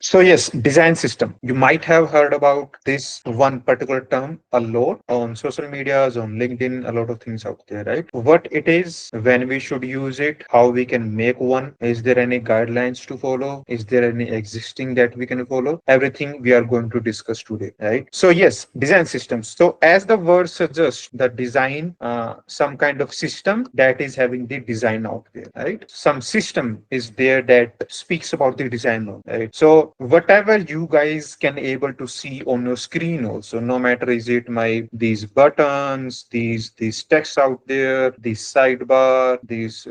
So yes, design system. You might have heard about this one particular term a lot on social medias, on LinkedIn, a lot of things out there, right? What it is, when we should use it, how we can make one, is there any guidelines to follow? Is there any existing that we can follow? Everything we are going to discuss today, right? So yes, design systems. So as the word suggests, the design, some kind of system that is having the design out there, right? Some system is there that speaks about the design, right? So whatever you guys can able to see on your screen also, no matter is it my these buttons, these text out there, these sidebar, these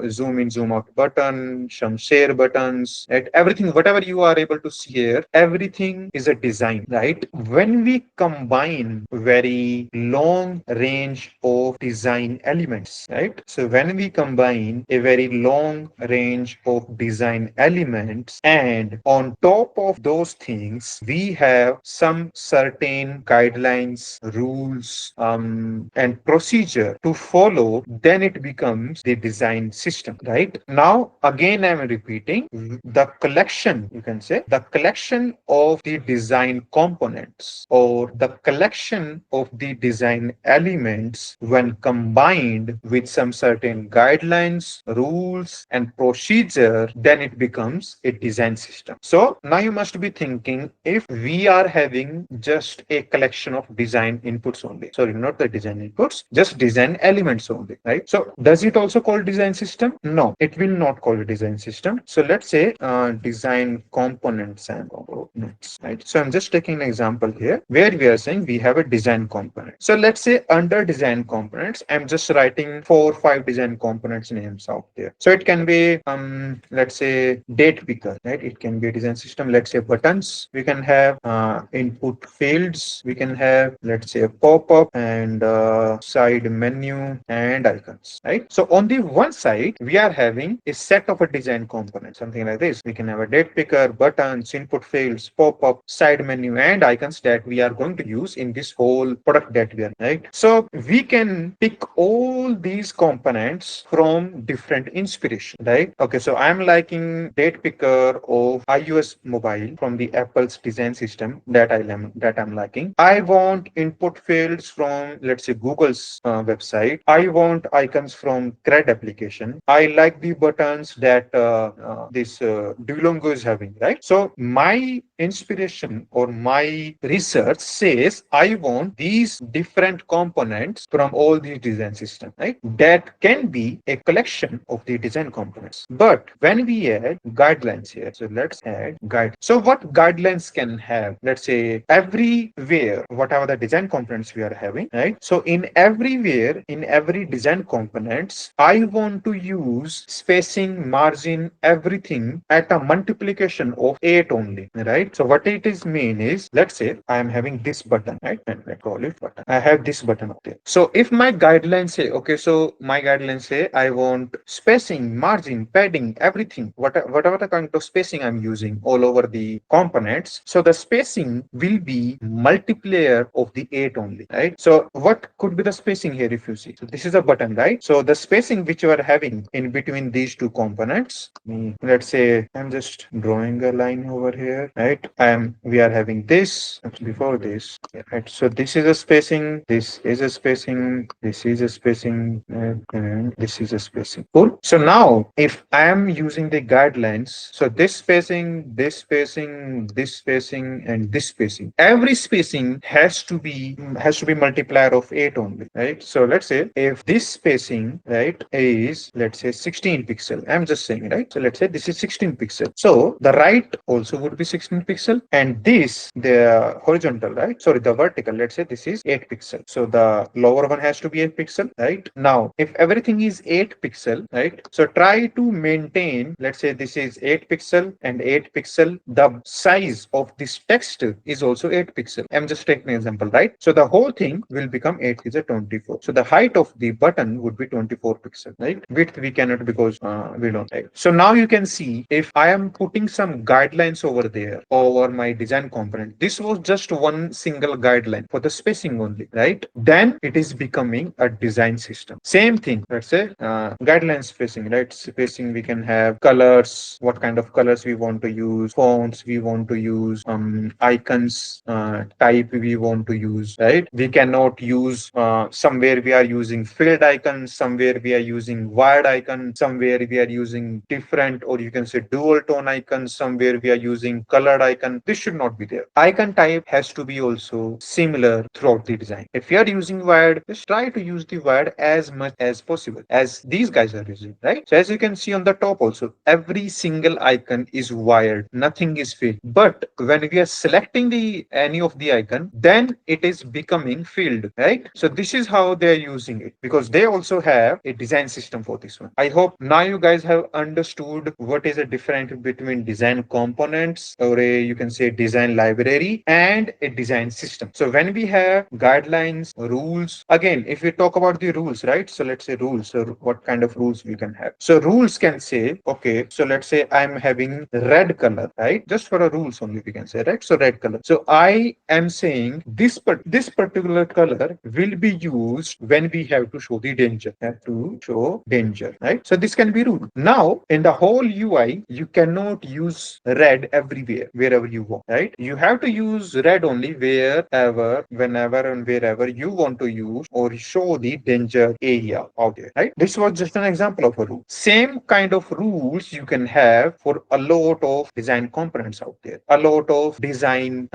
zoom in zoom out button, some share buttons, right? Everything whatever you are able to see here, everything is a design, right? When we combine very long range of design elements, right? So when we combine a very long range of design elements, and on top of those things we have some certain guidelines, rules, and procedure to follow, then it becomes the design system, right? Now again I'm repeating, the collection, you can say the collection of the design components or the collection of the design elements when combined with some certain guidelines, rules, and procedure, then it becomes a design system. So now you must be thinking, if we are having just a collection of design inputs only, sorry, not the design inputs, just design elements only, right? So does it also call design system? No, it will not call a design system. So let's say design components and components, right? So I'm just taking an example here where we are saying we have a design component. So let's say under design components, I'm just writing 4 or 5 design components names out there. So it can be let's say date picker, right? It can be a design system. Let's say buttons, we can have input fields, we can have, let's say, a pop-up and side menu and icons, right? So on the one side we are having a set of a design component, something like this. We can have a date picker, buttons, input fields, pop-up, side menu, and icons that we are going to use in this whole product that we are, right? So we can pick all these components from different inspiration, right? Okay, so I'm liking date picker of iOS mobile from the Apple's design system that I'm liking. I want input fields from, let's say, Google's website. I want icons from CRED application. I like the buttons that this Duolingo is having, right? So my inspiration or my research says I want these different components from all these design systems, right? That can be a collection of the design components. But when we add guidelines here, so let's add guide. So what guidelines can have? Let's say everywhere, whatever the design components we are having, right? So in everywhere, in every design components, I want to use spacing, margin, everything at a multiplication of 8 only, right? So what it is mean is, let's say I am having this button, right? And I call it button. I have this button up there. So if my guidelines say, okay, so my guidelines say I want spacing, margin, padding, everything, whatever the kind of spacing I'm using all over the components. So the spacing will be multiplier of the 8 only, right? So what could be the spacing here if you see? So this is a button, right? So the spacing which you are having in between these two components, let's say I'm just drawing a line over here, right? We are having this before this, right? So this is a spacing, this is a spacing, this is a spacing, and this is a spacing. Cool. So now if I am using the guidelines, so this spacing, this spacing, this spacing, and this spacing, every spacing has to be multiplier of 8 only, right? So let's say if this spacing, right, is, let's say, 16 pixel, I'm just saying, right? So let's say this is 16 pixel. So the right also would be 16 pixel, and this, the horizontal, right? Sorry, the vertical, let's say this is 8 pixel. So the lower one has to be 8 pixel, right? Now, if everything is 8 pixel, right? So try to maintain, let's say this is 8 pixel and 8 pixel. The size of this text is also 8 pixel. I'm just taking an example, right? So the whole thing will become 8 is a 24. So the height of the button would be 24 pixel, right? Width we cannot because we don't, right? So now you can see if I am putting some guidelines over there, over my design component. This was just one single guideline for the spacing only, right? Then it is becoming a design system. Same thing, let's say guideline spacing, right? Spacing, we can have colors, what kind of colors we want to use, fonts we want to use, icons type we want to use, right? We cannot use somewhere we are using filled icons, somewhere we are using wired icon, somewhere we are using different, or you can say dual tone icons, somewhere we are using colored icon. This should not be there. Icon type has to be also similar throughout the design. If you are using wired, just try to use the wired as much as possible as these guys are using, right? So as you can see on the top also, every single icon is wired, nothing is filled. But when we are selecting the any of the icon, then it is becoming filled, right? So this is how they are using it, because they also have a design system for this one. I hope now you guys have understood what is the difference between design components, or a, you can say, design library and a design system. So when we have guidelines, rules, again, if we talk about the rules, right? So let's say rules. So what kind of rules we can have? So rules can say, okay, so let's say I'm having red color, right? Just for a rules only we can say, right? So red color. So I am saying this particular color will be used when we have to show the danger. Have to show danger, right? So this can be rule. Now in the whole UI, you cannot use red everywhere, wherever you want, right? You have to use red only wherever, whenever, and wherever you want to use or show the danger area out there, right? This was just an example of a rule. Same kind of rules you can have for a lot of design components out there, a lot of design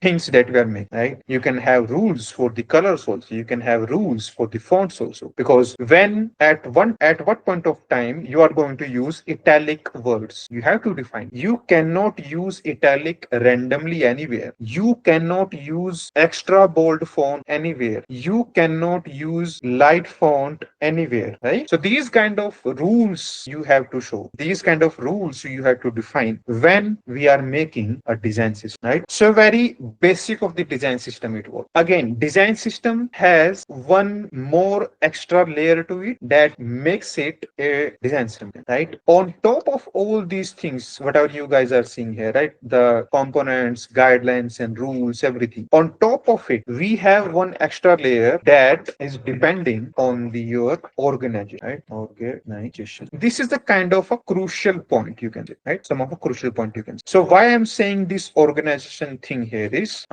things that we are making, right? You can have rules for the colors also. You can have rules for the fonts also, because when at what point of time you are going to use italic words, you have to define. You cannot use italic randomly anywhere. You cannot use extra bold font anywhere. You cannot use light font anywhere, right? So these kind of rules you have to show. These kind of rules you have to define when we are making a design system, right? So very basic of the design system it was. Again, design system has one more extra layer to it that makes it a design system, right? On top of all these things, whatever you guys are seeing here, right? The components, guidelines, and rules, everything. On top of it, we have one extra layer that is depending on your organization, right? Organization. This is the kind of a crucial point you can say, right? Some of a crucial point you can say. So why I'm saying this organization thing here is,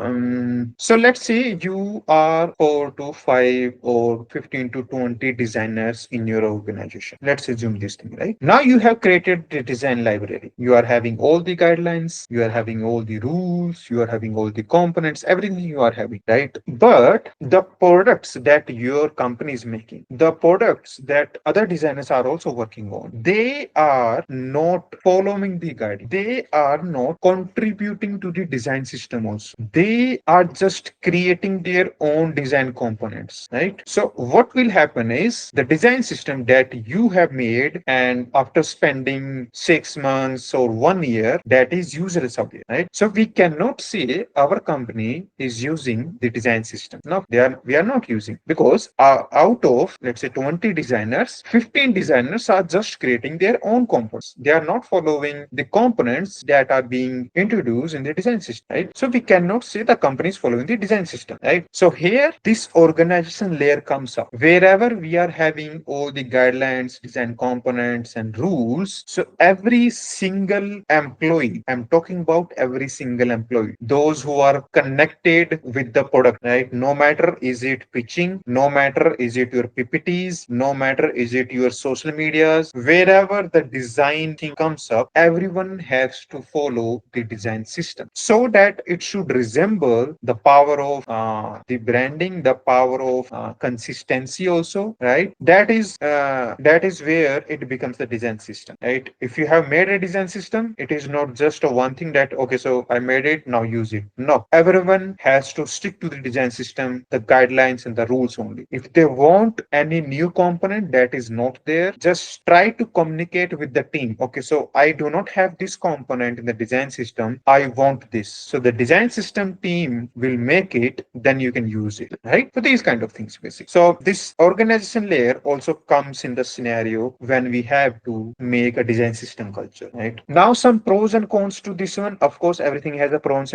so let's say you are 4 to 5 or 15 to 20 designers in your organization. Let's assume this thing, right? Now you have created the design library. You are having all the guidelines, you are having all the rules, you are having all the components, everything you are having, right? But the products that your company is making, the products that other designers are also working on, they are not following the guide. They are not contributing to the design system also. They are just creating their own design components, right? So what will happen is the design system that you have made, and after spending 6 months or 1 year, that is useless out there, right? So we cannot say our company is using the design system. No, we are not using, because out of, let's say, 20 designers, 15 designers are just creating their own components. They are not following the components that are being introduced in the design system, right? So we cannot say the company is following the design system, right? So here this organization layer comes up. Wherever we are having all the guidelines, design components, and rules, so every single employee, I'm talking about every single employee, those who are connected with the product, right? No matter is it pitching, no matter is it your PPTs, no matter is it your social medias, wherever the design thing comes up, everyone has to follow the design system so that it should resemble the power of the branding, the power of consistency also, right? That is where it becomes the design system, right? If you have made a design system, it is not just a one thing that, okay, so I made it, now use it. No, everyone has to stick to the design system, the guidelines, and the rules only. If they want any new component that is not there, just try to communicate with the team. Okay, so I do not have this component in the design system, I want this. So the design system team will make it, then you can use it, right? So these kind of things basic. So this organization layer also comes in the scenario when we have to make a design system culture, right? Now some pros and cons to this this one, of course, everything has a pros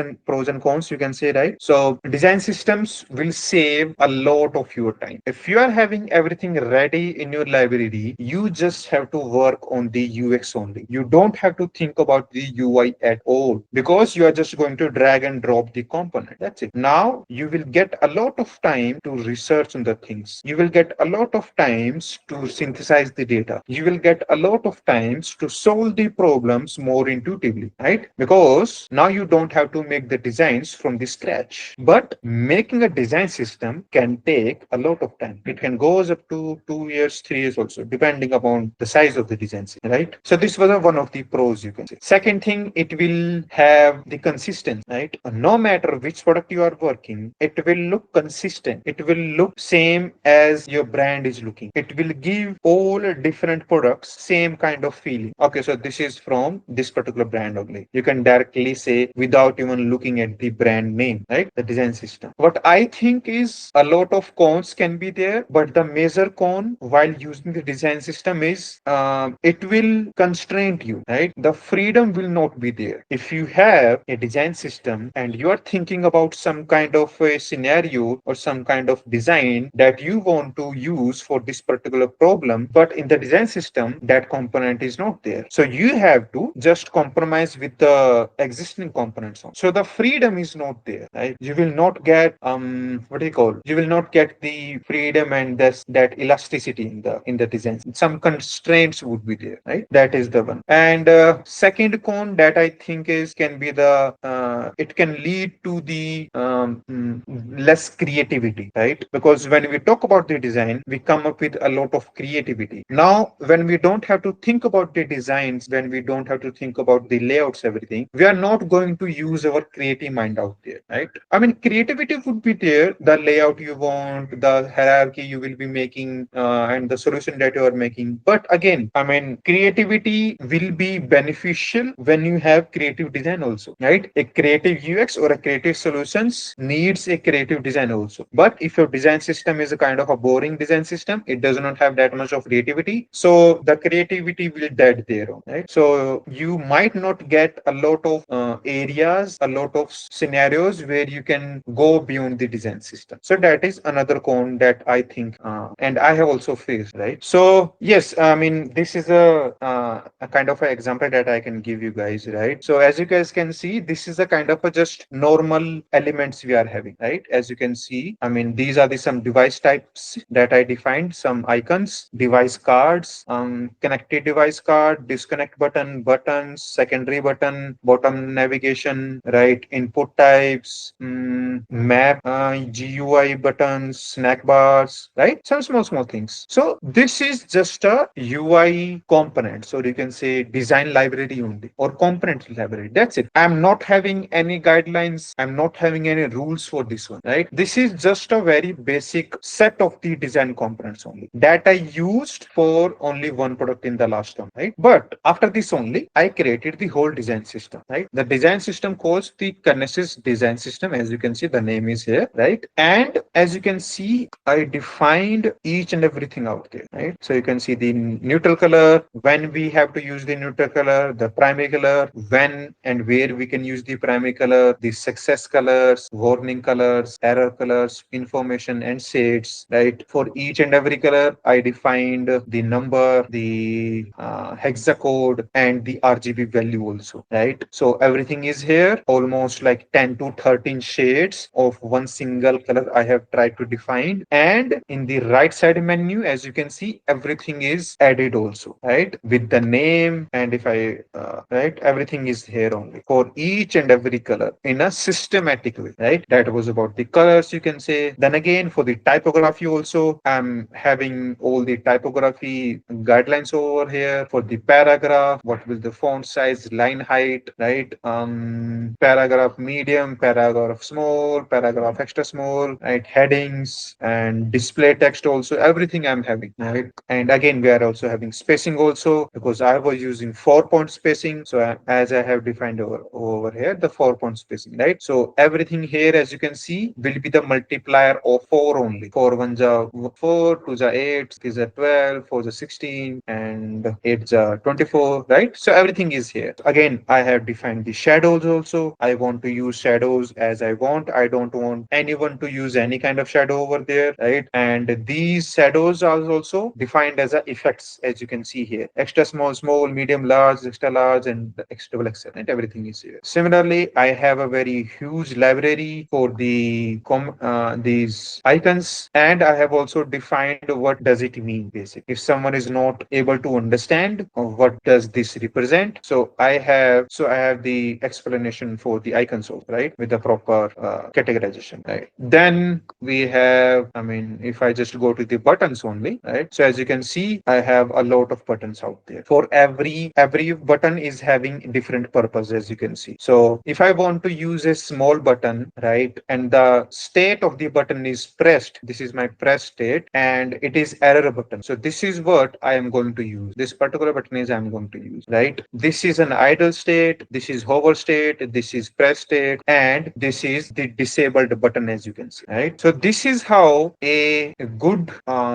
and cons, you can say, right? So design systems will save a lot of your time. If you are having everything ready in your library, you just have to work on the UX only. You don't have to think about the UI at all, because you are just going to drag and drop the component. That's it. Now you will get a lot of time to research on the things. You will get a lot of times to synthesize the data. You will get a lot of times to solve the problems more intuitively, right? Because now you don't have to make the designs from the scratch. But making a design system can take a lot of time. It can goes up to 2 years, 3 years also, depending upon the size of the design system, right? So this was one of the pros, you can say. Second thing, it will have the consistency, right? No matter which product you are working, it will look consistent. It will look same as your brand is looking. It will give all different products same kind of feeling. Okay, so this is from this particular brand only. You can directly say without even looking at the brand name, right? The design system. What I think is a lot of cons can be there, but the major con while using the design system is it will constrain you, right? The freedom will not be there. If you have a design system and you are thinking about some kind of a scenario or some kind of design that you want to use for this particular problem, but in the design system that component is not there, so you have to just compromise with the existing components on. So the freedom is not there, right? You will not get what do you call, you will not get the freedom and this that elasticity in the design. Some constraints would be there, right? That is the one. And second con that I think is can be the it can lead to the less creativity, right? Because when we talk about the design, we come up with a lot of creativity. Now when we don't have to think about the designs, when we don't have to think about the layouts, everything, we are not going to use our creative mind out there, right? I mean, creativity would be there, the layout you want, the hierarchy you will be making, and the solution that you are making. But again, I mean, creativity will be beneficial when you have creative design also, right? A creative UX or a creative solutions needs a creative design also. But if your design system is a kind of a boring design system, it does not have that much of creativity, so the creativity will dead there, right? So you might not get a lot of areas, a lot of scenarios where you can go beyond the design system. So that is another con that I think and I have also faced, right? So yes, I mean, this is a kind of an example that I can give you guys, right? So as you guys can see, this is a kind of a just normal elements we are having, right? As you can see, I mean, these are the some device types that I defined, some icons, device cards, connected device card, disconnect button, buttons, secondary button, bottom navigation, right? Input types, map, GUI buttons, snack bars, right? Some small things. So this is just a UI component. So you can say design library only or component library. That's it. I'm not having any guidelines. I'm not having any rules for this one, right? This is just a very basic set of the design components only that I used for only one product in the last term, right? But after this only, I created the whole design system, right? The design system calls the Kinesis design system. As you can see, the name is here, right? And as you can see, I defined each and everything out there, right? So you can see the neutral color, when we have to use the neutral color, the primary color, when and where we can use the primary color, the success colors, warning colors, error colors, information and shades, right? For each and every color, I defined the number, the hexacode, and the RGB value also, right? So everything is here, almost like 10 to 13 shades of one single color I have tried to define. And in the right side menu, as you can see, everything is added also, right? With the name, and if I right, everything is here only for each and every color in a systematic way, right? That was about the colors, you can say. Then again, for the typography also, I'm having all the typography guidelines over here. For the paragraph, what will the font size, line height, right? Paragraph medium, paragraph small, paragraph extra small, right? Headings and display text also, everything I'm having, right? And again, we are also having spacing also, because I was using 4-point spacing. So as I have defined over here, the 4-point spacing, right? So everything here, as you can see, will be the multiplier of 4 only. 4 1s are 4, 2s are 8, 3s are 12, 4s are 16, and 8s are 24, right? So everything is here. Again, I have defined the shadows also. I want to use shadows as I want. I don't want anyone to use any kind of shadow over there, right? And these shadows are also defined as a effects, as you can see here. Extra small, small, medium, large, extra large, and extra double XL, and everything is here. Similarly, I have a very huge library for these icons, and I have also defined what does it mean basic. If someone is not able to understand what does this represent, so I have the explanation for the icons also, right, with the proper categorization, right? Then we have, I mean, if I just go to the buttons only, right? So as you can see, I have a lot of buttons out there. For every button is having different purpose, as you can see. So if I want to use a small button, right, and the state of the button is pressed, this is my press state, and it is error button. So this is what I am going to use. This particular button is I'm going to use, right? This is an idle state, this is hover state, this is press state, and this is the disabled button, as you can see, right? So this is how a good,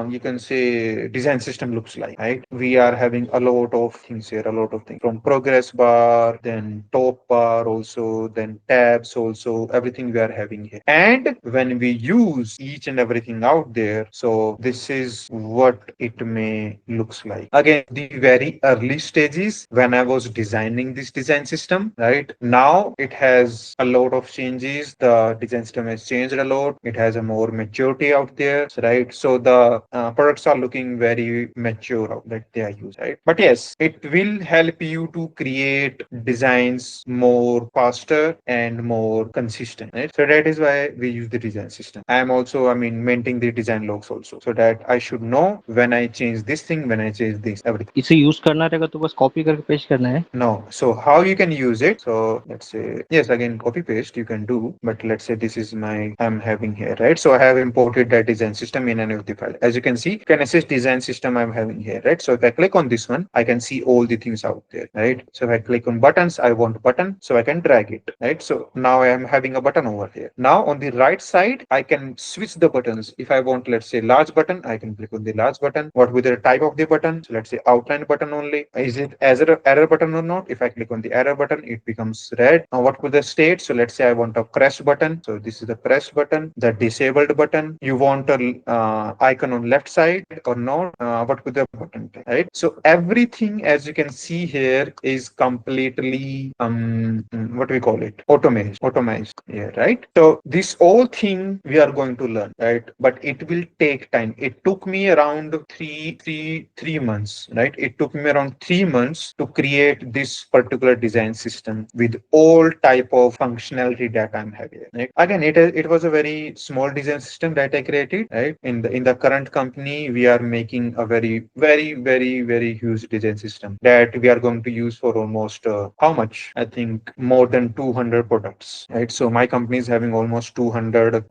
you can say, design system looks like, right? We are having a lot of things here, a lot of things from progress bar, then top bar also, then tabs also, everything we are having here. And when we use each and everything out there, so this is what it may looks like. Again, the very early stages when I was designing this design system, right? Now it has a lot of changes. The design system has changed a lot. It has a more maturity out there, right? So the products are looking very mature out that they are used, right? But yes, it will help you to create designs more faster and more consistent, right? So that is why we use the design system. I am also, I mean, maintaining the design logs also, so that I should know when I change this thing, when I change this, everything. इसे use करना रहेगा तो बस copy करके paste करना है. No. So how you can use it? So let's say, yes, again, copy paste you can do, but let's say this is my, I'm having here, right? So I have imported that design system in any of the file. As you can see, can assist design system I'm having here, right? So if I click on this one, I can see all the things out there, right? So if I click on buttons, I want button, so I can drag it, right? So now I am having a button over here. Now on the right side, I can switch the buttons. If I want, let's say large button, I can click on the large button. What with the type of the button? So let's say outline button only. Is it as an error button or not? If I click on the arrow button, it becomes red. Now what could the state? So let's say I want a press button. So this is the press button, the disabled button. You want a icon on left side or not? What could the button be, right? So everything, as you can see here, is completely what we call it, automized here, right? So this whole thing we are going to learn, right? But it will take time. It took me around three months, right? It took me around 3 months to create this particular design system with all type of functionality that I'm having, right? Again, it was a very small design system that I created, right? In the current company, we are making a very huge design system that we are going to use for almost how much? I think more than 200 products, right? So my company is having almost 200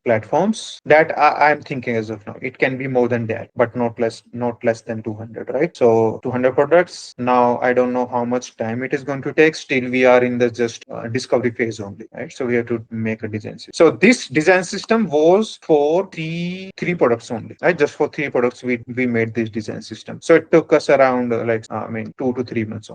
platforms that I'm thinking as of now. It can be more than that, but not less than 200, right? So 200 products. Now I don't know how much time it is going to take. Still, we are in the just discovery phase only, right? So we have to make a design system. So this design system was for three products only, right? Just for three products, we made this design system. So it took us around I mean 2 to 3 months only.